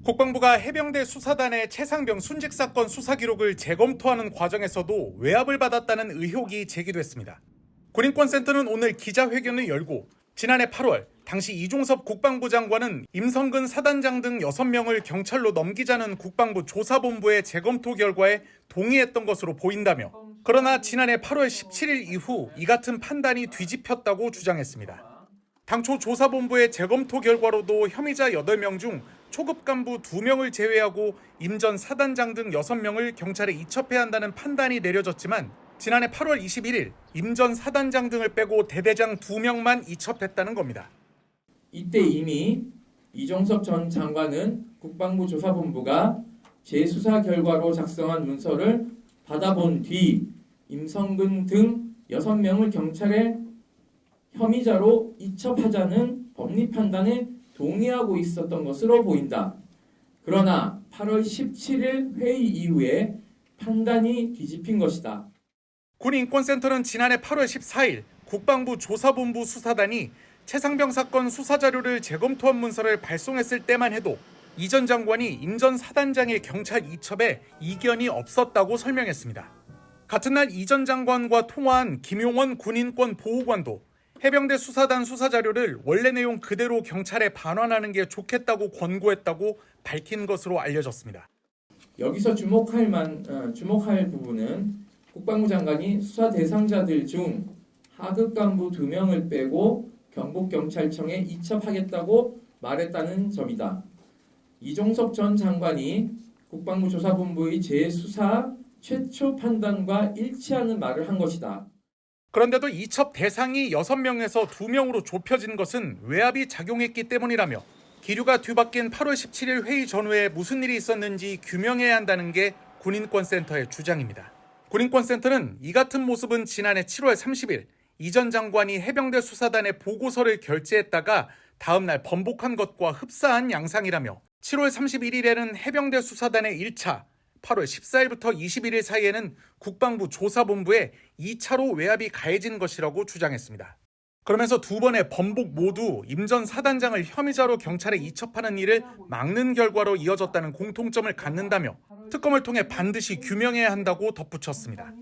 국방부가 해병대 수사단의 최상병 순직 사건 수사 기록을 재검토하는 과정에서도 외압을 받았다는 의혹이 제기됐습니다. 군인권센터는 오늘 기자회견을 열고 지난해 8월 당시 이종섭 국방부 장관은 임성근 사단장 등 6명을 경찰로 넘기자는 국방부 조사본부의 재검토 결과에 동의했던 것으로 보인다며, 그러나 지난해 8월 17일 이후 이 같은 판단이 뒤집혔다고 주장했습니다. 당초 조사본부의 재검토 결과로도 혐의자 8명 중 초급 간부 2명을 제외하고 임 전 사단장 등 6명을 경찰에 이첩해야 한다는 판단이 내려졌지만, 지난해 8월 21일 임 전 사단장 등을 빼고 대대장 2명만 이첩했다는 겁니다. 이때 이미 이종섭 전 장관은 국방부 조사본부가 재수사 결과로 작성한 문서를 받아본 뒤 임성근 등 6명을 경찰에 혐의자로 이첩하자는 법리 판단에 동의하고 있었던 것으로 보인다. 그러나 8월 17일 회의 이후에 판단이 뒤집힌 것이다. 군인권센터는 지난해 8월 14일 국방부 조사본부 수사단이 최상병 사건 수사 자료를 재검토한 문서를 발송했을 때만 해도 이 전 장관이 임 전 사단장의 경찰 이첩에 이견이 없었다고 설명했습니다. 같은 날 이 전 장관과 통화한 김용원 군인권 보호관도 해병대 수사단 수사 자료를 원래 내용 그대로 경찰에 반환하는 게 좋겠다고 권고했다고 밝힌 것으로 알려졌습니다. 여기서 주목할 부분은 국방부 장관이 수사 대상자들 중 하급 간부 2명을 빼고 경북경찰청에 이첩하겠다고 말했다는 점이다. 이종섭 전 장관이 국방부 조사본부의 재수사 최초 판단과 일치하는 말을 한 것이다. 그런데도 이첩 대상이 6명에서 2명으로 좁혀진 것은 외압이 작용했기 때문이라며, 기류가 뒤바뀐 8월 17일 회의 전후에 무슨 일이 있었는지 규명해야 한다는 게 군인권센터의 주장입니다. 군인권센터는 이 같은 모습은 지난해 7월 30일 이 전 장관이 해병대 수사단에 보고서를 결재했다가 다음날 번복한 것과 흡사한 양상이라며, 7월 31일에는 해병대 수사단의 1차, 8월 14일부터 21일 사이에는 국방부 조사본부에 2차로 외압이 가해진 것이라고 주장했습니다. 그러면서 두 번의 번복 모두 임 전 사단장을 혐의자로 경찰에 이첩하는 일을 막는 결과로 이어졌다는 공통점을 갖는다며 특검을 통해 반드시 규명해야 한다고 덧붙였습니다.